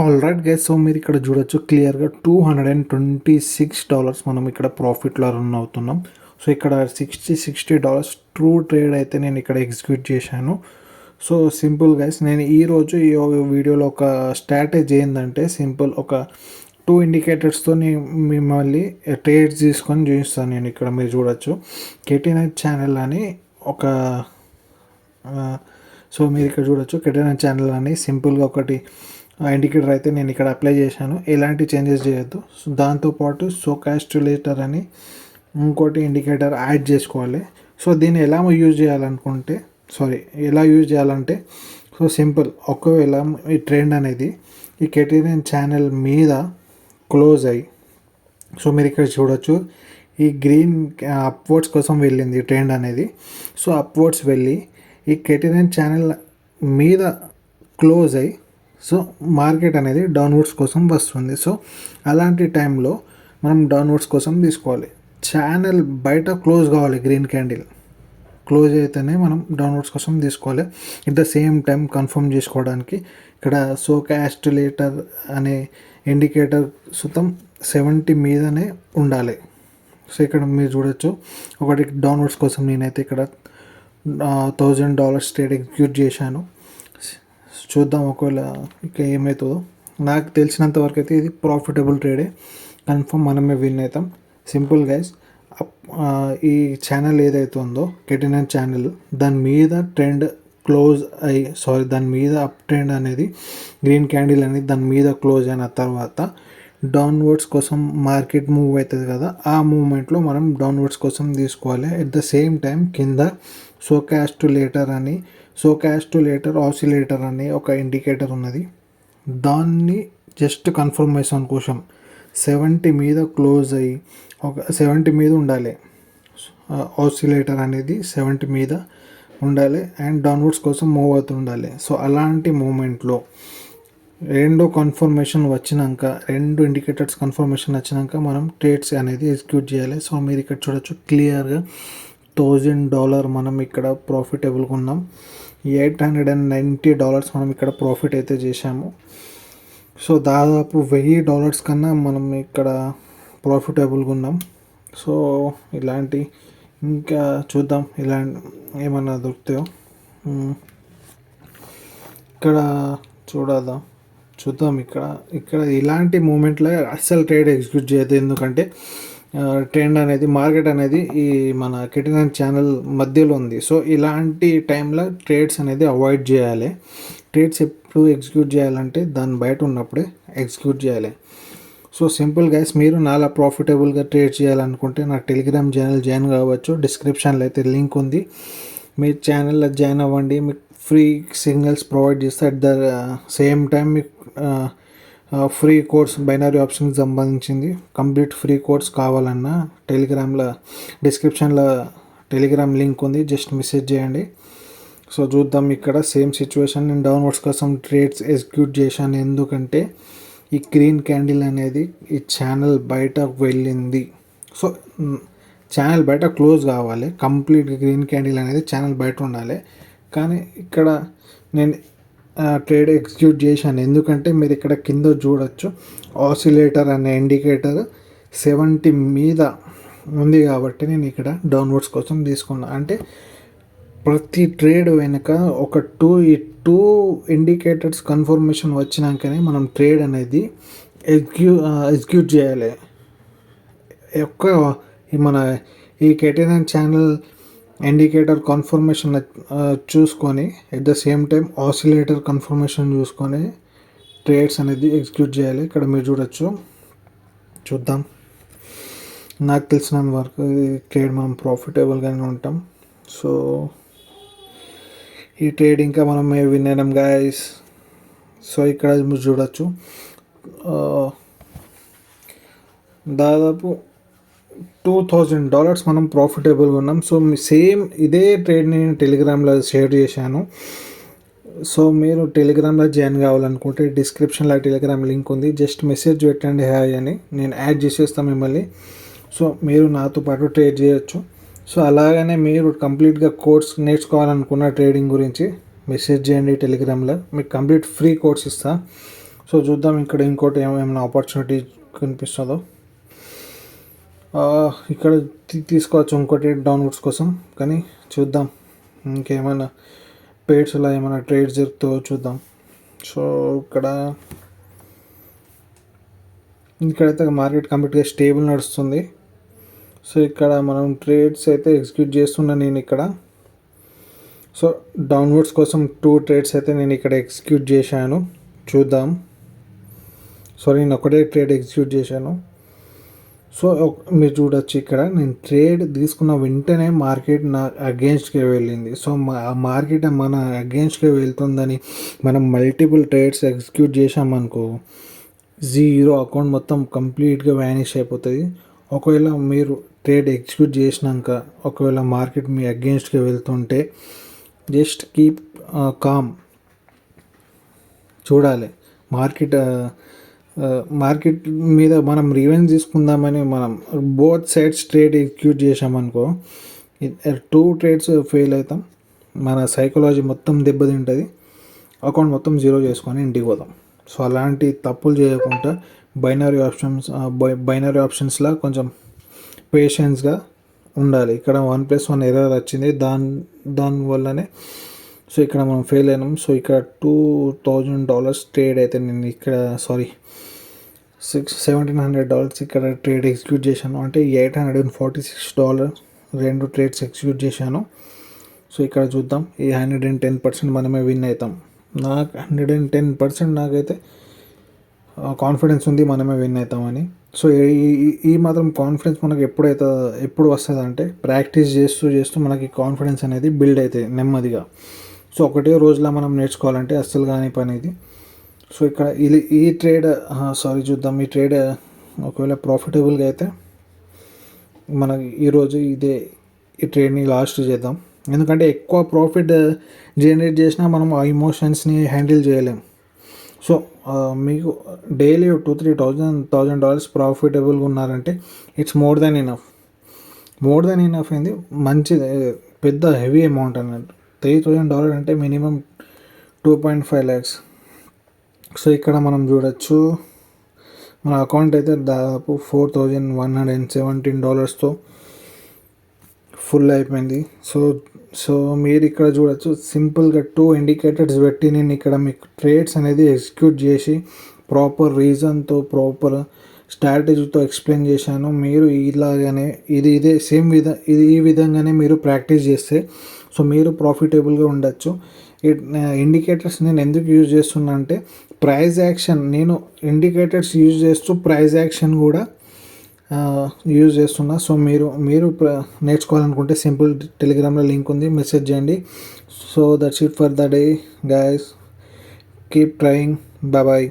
Alright guys, so మీరు ఇక్కడ చూడొచ్చు క్లియర్గా $226 మనం ఇక్కడ ప్రాఫిట్లో రన్ అవుతున్నాం. సో ఇక్కడ $60 ట్రూ ట్రేడ్ అయితే నేను ఇక్కడ ఎగ్జిక్యూట్ చేశాను. సో సింపుల్ గైస్, నేను ఈరోజు ఈ వీడియోలో ఒక స్ట్రాటజీ ఏంటంటే సింపుల్ ఒక 2 ఇండికేటర్స్తో మిమ్మల్ని ట్రేడ్స్ తీసుకొని చూపిస్తాను. నేను ఇక్కడ మీరు చూడొచ్చు KT9 ఛానల్ అని ఒక సో మీరు ఇక్కడ చూడొచ్చు KT9 ఛానల్ అని సింపుల్గా ఒకటి ఇండికేటర్ అయితే నేను ఇక్కడ అప్లై చేశాను. ఎలాంటి చేంజెస్ చేయొద్దు. సో దాంతోపాటు సోకాస్ట్యులేటర్ అని ఇంకోటి ఇండికేటర్ యాడ్ చేసుకోవాలి. సో దీన్ని ఎలా యూజ్ చేయాలంటే సో సింపుల్, ఒకవేళ ఈ ట్రెండ్ అనేది ఈ KT9 ఛానల్ మీద క్లోజ్ అయ్యి, సో మీరు ఇక్కడ చూడొచ్చు ఈ గ్రీన్ అప్వర్డ్స్ కోసం వెళ్ళింది ట్రెండ్ అనేది. సో అప్వర్డ్స్ వెళ్ళి ఈ KT9 ఛానల్ మీద క్లోజ్ అయ్యి సో మార్కెట్ అనేది డౌన్వర్డ్స్ కోసం వస్తుంది. సో అలాంటి టైంలో మనం డౌన్వర్డ్స్ కోసం తీసుకోవాలి. ఛానల్ బయట క్లోజ్ కావాలి, గ్రీన్ క్యాండిల్ క్లోజ్ అయితేనే మనం డౌన్వర్డ్స్ కోసం తీసుకోవాలి. At the same time confirm చేసుకోవడానికి ఇక్కడ సోకాస్ట్యులేటర్ అనే ఇండికేటర్ సుతం 70 మీదనే ఉండాలి. సో ఇక్కడ మీరు చూడొచ్చు ఒకటి డౌన్వర్డ్స్ కోసం నేనైతే ఇక్కడ $1,000 ట్రేడ్ ఎగ్జిక్యూట్ చేశాను. చూద్దాం ఒకవేళ ఇక ఏమవుతుందో. నాకు తెలిసినంత వరకు అయితే ఇది ప్రాఫిటబుల్ ట్రేడే, కన్ఫర్మ్ మనమే విన్ అవుతాం. సింపుల్ గైస్, ఈ ఛానల్ ఏదైతే ఉందో KT9 ఛానల్, దాని మీద ట్రెండ్ క్లోజ్ దాని మీద అప్ ట్రెండ్ అనేది గ్రీన్ క్యాండిల్ అనేది దాని మీద క్లోజ్ అయిన తర్వాత డౌన్వర్డ్స్ కోసం మార్కెట్ మూవ్ అవుతుంది కదా, ఆ మూమెంట్లో మనం డౌన్వర్డ్స్ కోసం తీసుకోవాలి. ఎట్ ద సేమ్ టైం కింద సోకాస్ట్యులేటర్ ఆసిలేటర్ అని ఒక ఇండికేటర్ ఉన్నది. దాన్ని జస్ట్ కన్ఫర్మేషన్ కోసం 70 మీద క్లోజ్ అయ్యి ఒక 70 మీద ఉండాలి. ఆసిలేటర్ అనేది 70 మీద ఉండాలి అండ్ డౌన్వర్డ్స్ కోసం మూవ్ అవుతూ ఉండాలి. సో అలాంటి మూమెంట్లో రెండు ఇండికేటర్స్ కన్ఫర్మేషన్ వచ్చినాక మనం ట్రేడ్స్ అనేది ఎగ్జిక్యూట్ చేయాలి. సో మీరు ఇక్కడ చూడొచ్చు క్లియర్గా $1,000 మనం ఇక్కడ ప్రాఫిటబుల్గా ఉన్నాం. $890 మనం ఇక్కడ ప్రాఫిట్ అయితే చేశాము. సో దాదాపు $1,000 కన్నా మనం ఇక్కడ ప్రాఫిటబుల్గా ఉన్నాం. సో ఇలాంటి ఇంకా చూద్దాం ఇలాంటి ఏమన్నా దొరుకుతాయో. ఇక్కడ చూద్దాం ఇక్కడ ఇలాంటి మూమెంట్లో అస్సలు ట్రేడ్ ఎగ్జిక్యూట్ చేయదు. ఎందుకంటే ట్రెండ్ అనేది మార్కెట్ అనేది ఈ మన KT9 ఛానల్ మధ్యలో ఉంది. సో ఇలాంటి టైంలో ట్రేడ్స్ అనేది అవాయిడ్ చేయాలి. ట్రేడ్స్ ఎప్పుడు ఎగ్జిక్యూట్ చేయాలంటే దాని బయట ఉన్నప్పుడే ఎగ్జిక్యూట్ చేయాలి. సో సింపుల్ గైస్, మీరు నాలా ప్రాఫిటబుల్గా ట్రేడ్ చేయాలనుకుంటే నా టెలిగ్రామ్ ఛానల్ జాయిన్ కావచ్చు. డిస్క్రిప్షన్లో అయితే లింక్ ఉంది. మీ ఛానల్లో జాయిన్ అవ్వండి. మీకు ఫ్రీ సిగ్నల్స్ ప్రొవైడ్ చేస్తే అట్ ద సేమ్ టైం మీకు ఫ్రీ కోర్స్ బైనరీ ఆప్షన్కి సంబంధించింది కంప్లీట్ ఫ్రీ కోర్స్ కావాలన్నా టెలిగ్రామ్లో డిస్క్రిప్షన్లో టెలిగ్రామ్ లింక్ ఉంది, జస్ట్ మెసేజ్ చేయండి. సో చూద్దాం ఇక్కడ సేమ్ సిచ్యువేషన్, నేను డౌన్వర్డ్స్ కోసం ట్రేడ్స్ ఎగ్జిక్యూట్ చేశాను. ఎందుకంటే ఈ గ్రీన్ క్యాండిల్ అనేది ఈ ఛానల్ బయట వెళ్ళింది. సో ఛానల్ బయట క్లోజ్ కావాలి, కంప్లీట్ గ్రీన్ క్యాండిల్ అనేది ఛానల్ బయట ఉండాలి. కానీ ఇక్కడ నేను ట్రేడ్ ఎగ్జిక్యూట్ చేశాను. ఎందుకంటే మీరు ఇక్కడ కింద చూడొచ్చు ఆసిలేటర్ అనే ఇండికేటర్ 70 మీద ఉంది కాబట్టి నేను ఇక్కడ డౌన్వర్డ్స్ కోసం తీసుకున్నాను. అంటే ప్రతి ట్రేడ్ వెనుక ఒక టూ ఇండికేటర్స్ కన్ఫర్మేషన్ వచ్చినాకనే మనం ట్రేడ్ అనేది ఎగ్జిక్యూట్ చేయాలి. మన ఈ KT9 ఛానల్ ఇండికేటర్ కన్ఫర్మేషన్ చూసుకొని at the same time oscillator confirmation చూసుకొని ట్రేడ్స్ అనేది ఎగ్జిక్యూట్ చేయాలి. ఇక్కడ మీరు చూద్దాం. నాకు తెలిసిన వరకు ఈ ట్రేడ్ మనం ప్రాఫిటబుల్గానే ఉంటాం. సో ఈ ట్రేడ్ ఇంకా మనం విన్ అయినాం గాయస్. సో ఇక్కడ మీరు చూడొచ్చు దాదాపు $2,000 మనం ప్రాఫిటబుల్గా ఉన్నాం. సో సేమ్ ఇదే ట్రేడ్ నేను టెలిగ్రామ్లో షేర్ చేశాను. సో మీరు టెలిగ్రామ్లో జాయిన్ కావాలనుకుంటే డిస్క్రిప్షన్లో టెలిగ్రామ్ లింక్ ఉంది, జస్ట్ మెసేజ్ పెట్టండి హాయ్ అని, నేను యాడ్ చేసేస్తాను మిమ్మల్ని. సో మీరు నాతో పాటు ట్రేడ్ చేయొచ్చు. సో అలాగనే మీరు కంప్లీట్గా కోర్స్ నేర్చుకోవాలనుకున్న ట్రేడింగ్ గురించి మెసేజ్ చేయండి టెలిగ్రామ్లో, మీకు కంప్లీట్ ఫ్రీ కోర్స్ ఇస్తాను. సో చూద్దాం ఇక్కడ ఇంకోటి ఏమైనా ఆపర్చునిటీ కనిపిస్తుందో. ఇక్కడ తీసుకోవచ్చు ఇంకోటి డౌన్వర్డ్స్ కోసం, కానీ చూద్దాం ఇంకేమైనా పేడ్స్లో ఏమైనా ట్రేడ్ జరుగుతుందో చూద్దాం. సో ఇక్కడైతే మార్కెట్ కంప్లీట్గా స్టేబుల్ నడుస్తుంది. సో ఇక్కడ మనం ట్రేడ్స్ అయితే ఎగ్జిక్యూట్ చేస్తున్నాను నేను ఇక్కడ. సో డౌన్వర్డ్స్ కోసం 2 ట్రేడ్స్ అయితే నేను ఇక్కడ ఎగ్జిక్యూట్ చేశాను. చూద్దాం. నేను ఒకటే ట్రేడ్ ఎగ్జిక్యూట్ చేశాను. సో మీరు చూడొచ్చు ఇక్కడ నేను ట్రేడ్ తీసుకున్న వెంటనే మార్కెట్ నా అగెన్స్ట్గా వెళ్ళింది. సో మార్కెట్ మన అగెన్స్ట్గా వెళ్తుందని మనం మల్టిపుల్ ట్రేడ్స్ ఎగ్జిక్యూట్ చేసామనుకో, జీరో అకౌంట్ మొత్తం కంప్లీట్గా వ్యానిష్ అయిపోతుంది. ఒకవేళ మీరు ట్రేడ్ ఎగ్జిక్యూట్ చేసినాక ఒకవేళ మార్కెట్ మీ అగెన్స్ట్గా వెళ్తుంటే జస్ట్ కీప్ కామ్, చూడాలి. మార్కెట్ మీద మనం రివెంజ్ తీసుకుందామని మనం బోత్ సైడ్స్ ట్రేడ్ ఎగ్జిక్యూట్ చేసామనుకో, 2 ట్రేడ్స్ ఫెయిల్ అవుతాం, మన సైకాలజీ మొత్తం దెబ్బతింటుంది, అకౌంట్ మొత్తం జీరో చేసుకొని ఇంటికి పోతాం. సో అలాంటి తప్పులు చేయకుండా బైనరీ ఆప్షన్స్లో కొంచెం పేషెన్స్గా ఉండాలి. ఇక్కడ 1+1 ఎర్రర్ వచ్చింది, దానివల్లనే సో ఇక్కడ మనం ఫెయిల్ అయినాం. సో ఇక్కడ $2,000 ట్రేడ్ అయితే నేను ఇక్కడ $1,700 ఇక్కడ ట్రేడ్ ఎగ్జిక్యూట్ చేశాను. అంటే $846 2 ట్రేడ్స్ ఎగ్జిక్యూట్ చేశాను. సో ఇక్కడ చూద్దాం, ఈ 110% మనమే విన్ అవుతాం. నాకు 110% నాకైతే కాన్ఫిడెన్స్ ఉంది మనమే విన్ అవుతామని. సో ఈ మాత్రం కాన్ఫిడెన్స్ మనకు ఎప్పుడు వస్తుంది అంటే ప్రాక్టీస్ చేస్తూ మనకి కాన్ఫిడెన్స్ అనేది బిల్డ్ అవుతుంది నెమ్మదిగా. సో ఒకటే రోజులో మనం నేర్చుకోవాలంటే అస్సలు కాని పని ఇది. సో ఇక్కడ ఈ ట్రేడ్ చూద్దాం. ఈ ట్రేడ్ ఒకవేళ ప్రాఫిటబుల్గా అయితే మనకి ఈరోజు ఈ ట్రేడ్ని లాస్ట్ చేద్దాం. ఎందుకంటే ఎక్కువ ప్రాఫిట్ జనరేట్ చేసినా మనం ఆ ఇమోషన్స్ని హ్యాండిల్ చేయలేం. సో మీకు డైలీ $2,000-3,000 ప్రాఫిటబుల్గా ఉన్నారంటే ఇట్స్ మోర్ దెన్ ఇనఫ్ అయింది. మంచిది, పెద్ద హెవీ అమౌంట్ అన్నట్టు. $3,000 అంటే మినిమం 2.5 lakhs. సో ఇక్కడ మనం చూడొచ్చు మన అకౌంట్ అయితే దాదాపు $4,117తో ఫుల్ అయిపోయింది. సో మీరు ఇక్కడ చూడొచ్చు, సింపుల్గా 2 ఇండికేటర్స్ పెట్టి నేను ఇక్కడ మీకు ట్రేడ్స్ అనేది ఎగ్జిక్యూట్ చేసి ప్రాపర్ రీజన్తో ప్రాపర్ స్ట్రాటజీతో ఎక్స్ప్లెయిన్ చేశాను. మీరు ఇలాగానే ఈ విధంగానే మీరు ప్రాక్టీస్ చేస్తే సో మీరు ప్రాఫిటబుల్గా ఉండొచ్చు. ఇండికేటర్స్ నేను ఎందుకు యూజ్ చేస్తున్నా అంటే ప్రైస్ యాక్షన్, నేను ఇండికేటర్స్ యూజ్ చేస్తూ ప్రైస్ యాక్షన్ కూడా యూజ్ చేస్తున్నా. సో మీరు నేర్చుకోవాలనుకుంటే సింపుల్ టెలిగ్రామ్లో లింక్ ఉంది, మెసేజ్ చేయండి. So that's it for the day guys, keep trying, bye.